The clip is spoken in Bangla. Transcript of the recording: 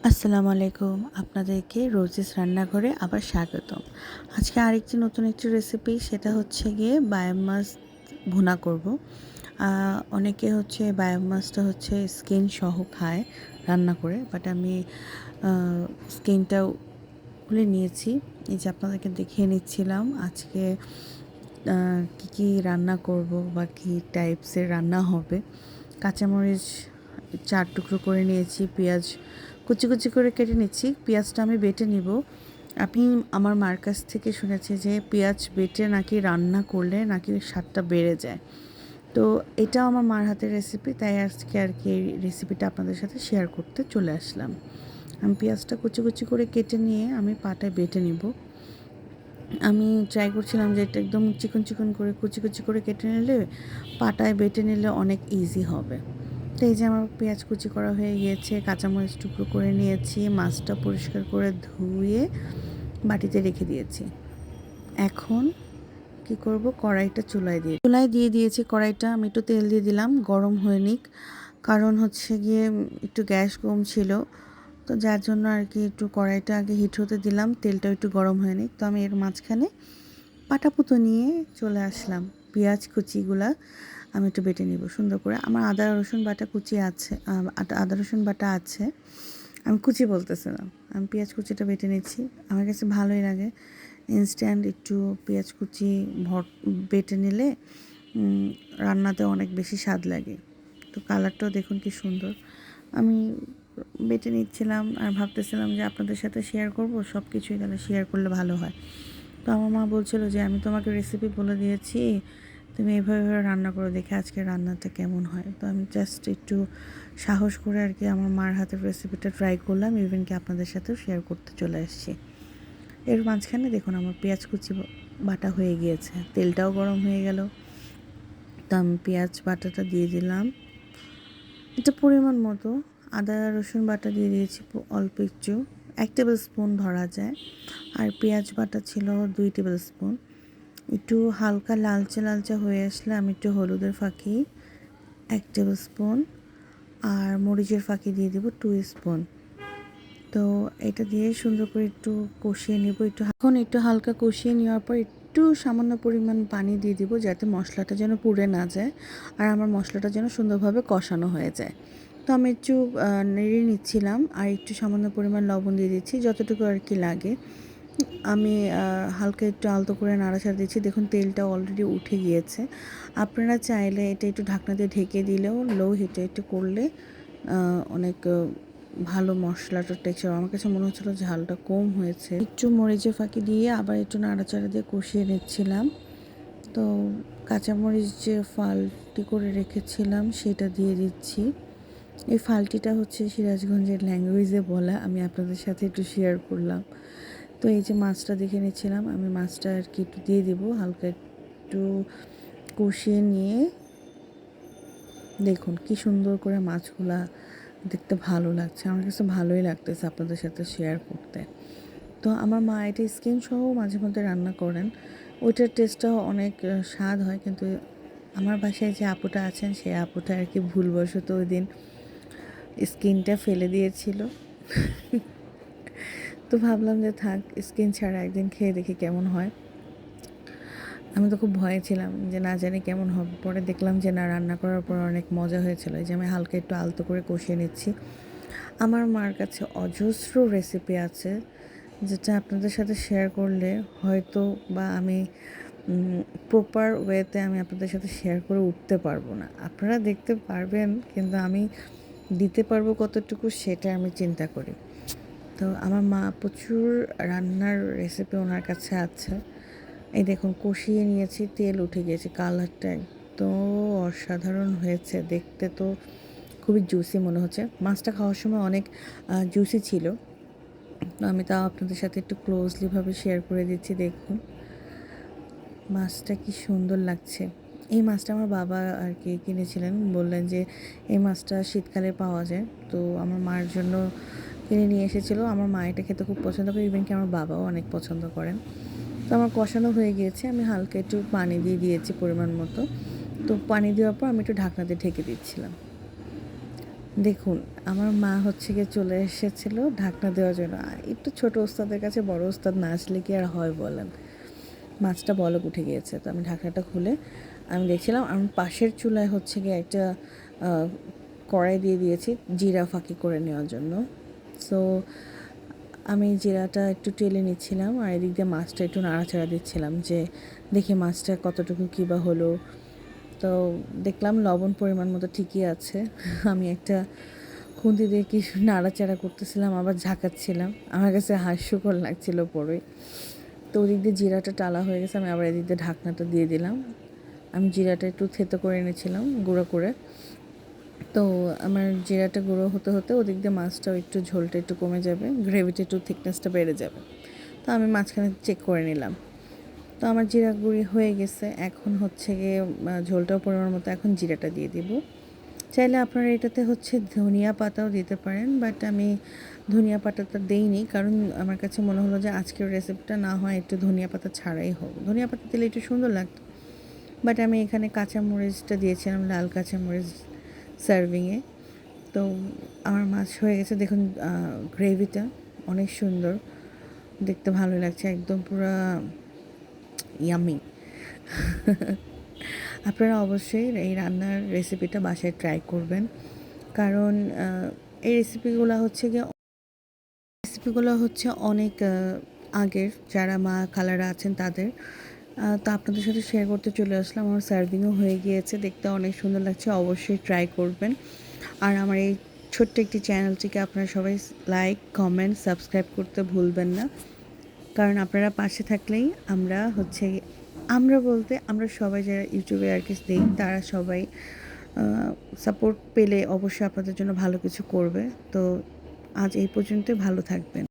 আসসালামু আলাইকুম, আপনাদেরকে রোজেস রান্নাঘরে আবার স্বাগতম। আজকে আরেকটি নতুন একটি রেসিপি, সেটা হচ্ছে গিয়ে বায়োম মাছ ভুনা করব। অনেকে হচ্ছে বায়োম মাছটা হচ্ছে স্কিন সহ খায় রান্না করে, বাট আমি স্কিনটাও খুলে নিয়েছি। এই যে আপনাদেরকে দেখিয়ে নিচ্ছিলাম আজকে কী কী রান্না করব বা কী টাইপসের রান্না হবে। কাঁচামরিচ 4 টুকরো করে নিয়েছি, পেঁয়াজ কুচি কুচি করে কেটে নিচ্ছি। পেঁয়াজটা আমি বেটে নিব। আমি আমার মার কাছ থেকে শুনেছি যে পেঁয়াজ বেটে নাকি রান্না করলে নাকি স্বাদটা বেড়ে যায়। তো এটাও আমার মার হাতের রেসিপি, তাই আজকে আর কি এই রেসিপিটা আপনাদের সাথে শেয়ার করতে চলে আসলাম। আমি পেঁয়াজটা কুচি কুচি করে কেটে নিয়ে আমি পাটায় বেটে নিব। আমি ট্রাই করছিলাম যে এটা একদম চিকন চিকন করে কুচি কুচি করে কেটে নিলে পাটায় বেটে নিলে অনেক ইজি হবে। তো এই যে আমার পেঁয়াজ কুচি করা হয়ে গিয়েছে, কাঁচামরিচ টুকরো করে নিয়েছি, মাছটা পরিষ্কার করে ধুয়ে বাটিতে রেখে দিয়েছি। এখন কি করব, কড়াইটা চুলায় দিয়ে দিয়েছি। কড়াইটা আমি একটু তেল দিয়ে দিলাম, গরম হয়ে নিক। কারণ হচ্ছে গিয়ে একটু গ্যাস কম ছিল, তো যার জন্য আর কি একটু কড়াইটা আগে হিট হতে দিলাম, তেলটা একটু গরম হয়ে নিক। তো আমি এর মাঝখানে পাটাপুতো নিয়ে চলে আসলাম। পেঁয়াজ কুচিগুলা আমি একটু বেটে নিব সুন্দর করে। আমার আদা রসুন বাটা কুচি আছে, আদা রসুন বাটা আছে, আমি কুচি বলতেছিলাম। আমি পেঁয়াজ কুচিটা বেটে নিচ্ছি। আমার কাছে ভালোই লাগে ইনস্ট্যান্ট একটু পেঁয়াজ কুচি বেটে নিলে রান্নাতে অনেক বেশি স্বাদ লাগে। তো কালারটাও দেখুন কি সুন্দর। আমি বেটে নিচ্ছিলাম আর ভাবতেছিলাম যে আপনাদের সাথে শেয়ার করব, সব কিছুই তাহলে শেয়ার করলে ভালো হয়। তো আমার মা বলছিল যে আমি তোমাকে রেসিপি বলে দিয়েছি, তুমি এভাবে রান্না করে দেখে আজকে রান্নাটা কেমন হয়। তো আমি জাস্ট একটু সাহস করে আর কি আমার মার হাতের রেসিপিটা ট্রাই করলাম, ইভেন কি আপনাদের সাথেও শেয়ার করতে চলে আসছি। এর মাঝখানে দেখুন আমার পেঁয়াজ কুচি বাটা হয়ে গিয়েছে, তেলটাও গরম হয়ে গেল। তো আমি পেঁয়াজ বাটাটা দিয়ে দিলাম, এটা পরিমাণ মতো। আদা রসুন বাটা দিয়ে দিয়েছি অল্প একটু, 1 টেবিল স্পুন ধরা যায়। আর পেঁয়াজ বাটা ছিল 2 টেবিল স্পুন। একটু হালকা লালচে লালচে হয়ে আসলে আমি একটু হলুদের ফাঁকি 1 টেবিল স্পুন আর মরিচের ফাঁকি দিয়ে দেবো 2 স্পুন। তো এটা দিয়ে সুন্দর করে একটু কষিয়ে নেব। এখন একটু হালকা কষিয়ে নেওয়ার পর একটু সামান্য পরিমাণ পানি দিয়ে দিব, যাতে মশলাটা যেন পুড়ে না যায় আর আমার মশলাটা যেন সুন্দরভাবে কষানো হয়ে যায়। তো আমি একটু নেড়ে নিচ্ছিলাম আর একটু সামান্য পরিমাণ লবণ দিয়ে দিচ্ছি, যতটুকু আর কি লাগে। আমি হালকা একটু আলতো করে নাড়াচাড়া দিচ্ছি। দেখুন তেলটা অলরেডি উঠে গিয়েছে। আপনারা চাইলে এটা একটু ঢাকনা দিয়ে ঢেকে দিলেও লো হিটে একটু করলে অনেক ভালো মশলাটার টেক্সচার। আমার কাছে মনে হচ্ছিলো ঝালটা কম হয়েছে। একটু মরিচের ফাঁকি দিয়ে আবার একটু নাড়াচাড়া দিয়ে কষিয়ে নিচ্ছিলাম। তো কাঁচামরিচ যে ফালটি করে রেখেছিলাম সেটা দিয়ে দিচ্ছি। এই ফালটিটা হচ্ছে সিরাজগঞ্জের ল্যাঙ্গুয়েজে বলা, আমি আপনাদের সাথে একটু শেয়ার করলাম। তো এই যে মাছটা দেখে নিচ্ছিলাম, আমি মাছটা আর কি একটু দিয়ে দিব, হালকা একটু কষিয়ে নিয়ে। দেখুন কি সুন্দর করে মাছগুলা দেখতে ভালো লাগছে, আমার কাছে ভালোই লাগতেছে আপনাদের সাথে শেয়ার করতে। তো আমার মা এটা স্কিন সহ মাঝে মধ্যে রান্না করেন, ওইটার টেস্টটাও অনেক স্বাদ হয়। কিন্তু আমার বাসায় যে আপুটা আছেন, সেই আপুটা আর কি ভুলবশত ওই দিন স্কিনটা ফেলে দিয়েছিল। তো ভাবলাম যে থাক, স্কিন ছাড়া একদিন খেয়ে দেখি কেমন হয়। আমি তো খুব ভয়ে ছিলাম যে না জানি কেমন হবে, পরে দেখলাম যে না, রান্না করার পর অনেক মজা হয়েছিল। এই যে আমি হালকা একটু আলতো করে কষিয়ে নিচ্ছি। আমার মার কাছে অজস্র রেসিপি আছে, যেটা আপনাদের সাথে শেয়ার করলে হয়তো বা আমি প্রপার ওয়েতে আমি আপনাদের সাথে শেয়ার করে উঠতে পারবো না। আপনারা দেখতে পারবেন, কিন্তু আমি দিতে পারবো কতটুকু সেটা আমি চিন্তা করি। তো আমার মা প্রচুর রান্নার রেসিপি ওনার কাছে আছে। এই দেখুন কষিয়ে নিয়েছি, তেল উঠে গিয়েছে, কালারটা একদম অসাধারণ হয়েছে দেখতে। তো খুবই জুসি মনে হচ্ছে, মাছটা খাওয়ার সময় অনেক জুসি ছিল। তো আমি তাও আপনাদের সাথে একটু ক্লোজলিভাবে শেয়ার করে দিচ্ছি। দেখুন মাছটা কি সুন্দর লাগছে। এই মাছটা আমার বাবা আর কি কিনেছিলেন, বললেন যে এই মাছটা শীতকালে পাওয়া যায়, তো আমার মার জন্য কিনে নিয়ে এসেছিলো। আমার মা এটা খেতে খুব পছন্দ করে, ইভেন কি আমার বাবাও অনেক পছন্দ করেন। তো আমার কষানো হয়ে গিয়েছে, আমি হালকা একটু পানি দিয়ে দিয়েছি পরিমাণ মতো। তো পানি দেওয়ার পর আমি একটু ঢাকনা দিয়ে ঢেকে দিচ্ছিলাম। দেখুন, আমার মা হচ্ছে গিয়ে চলে এসেছিল ঢাকনা দেওয়ার জন্য। একটু ছোট ওস্তাদের কাছে বড় ওস্তাদ না আসলে কি আর হয় বলেন? মাছটা বলক উঠে গিয়েছে। তো আমি ঢাকনাটা খুলে আমি দেখছিলাম আমি পাশের চুলায় হচ্ছে গিয়ে একটা আ কড়াই দিয়ে দিয়েছি জিরা ফাঁকি করে নেওয়ার জন্য। সো আমি জিরাটা একটু টেলে নিচ্ছিলাম আর এদিক দিয়ে মাছটা একটু নাড়াচাড়া দিচ্ছিলাম যে দেখি মাছটা কতটুকু কী বা হলো। তো দেখলাম লবণ পরিমাণ মতো ঠিকই আছে। আমি একটা খুন্তি দিয়ে কি নাড়াচাড়া করতেছিলাম আবার ঝাঁকাচ্ছিলাম। আমার কাছে হাস্যকর লাগছিল পরে। তো ওদিক দিয়ে জিরাটা টালা হয়ে গেছে আমি আবার এদিক দিয়ে ঢাকনাটা দিয়ে দিলাম। আমি জিরাটা একটু থেতো করে এনেছিলাম গুঁড়ো করে। তো আমার জিরাটা গুঁড়ো হতে হতে ওদিক দিয়ে মাছটাও একটু ঝোলটা একটু কমে যাবে, গ্রেভিটা একটু থিকনেসটা বেড়ে যাবে। তো আমি মাঝখানে চেক করে নিলাম। তো আমার জিরা গুঁড়ি হয়ে গেছে। এখন হচ্ছে গিয়ে ঝোলটাও পরিমাণ মতো এখন জিরাটা দিয়ে দিব। চাইলে আপনারা এটাতে হচ্ছে ধনিয়া পাতাও দিতে পারেন, বাট আমি ধনিয়া পাতাটা দেইনি কারণ আমার কাছে মনে হলো যে আজকের রেসিপিটা না হয় একটু ধনিয়া পাতা ছাড়াই হোক। ধনিয়া পাতা দিলে একটু সুন্দর লাগতো, বাট আমি এখানে কাঁচামরিচটা দিয়েছিলাম, লাল কাঁচামরিচ সার্ভিংয়ে। তো আমার মাছ হয়ে গেছে দেখুন, গ্রেভিটা অনেক সুন্দর, দেখতে ভালো লাগছে, একদম পুরা ইয়াম্মি। আপনারা অবশ্যই এই রান্নার রেসিপিটা বাসায় ট্রাই করবেন, কারণ এই রেসিপিগুলো হচ্ছে অনেক আগের, যারা মা খালারা আছেন তাদের। তো আপনাদের সাথে শেয়ার করতে চলে আসলাম। আমার সার্ভিংও হয়ে গিয়েছে, দেখতে অনেক সুন্দর লাগছে, অবশ্যই ট্রাই করবেন। আর আমার এই ছোট্ট একটি চ্যানেলটিকে আপনারা সবাই লাইক, কমেন্ট, সাবস্ক্রাইব করতে ভুলবেন না, কারণ আপনারা পাশে থাকলেই আমরা বলতে আমরা সবাই যারা ইউটিউবে আর কি দেই তারা সবাই সাপোর্ট পেলে অবশ্যই আপনাদের জন্য ভালো কিছু করবে। তো আজ এই পর্যন্তই, ভালো থাকবেন।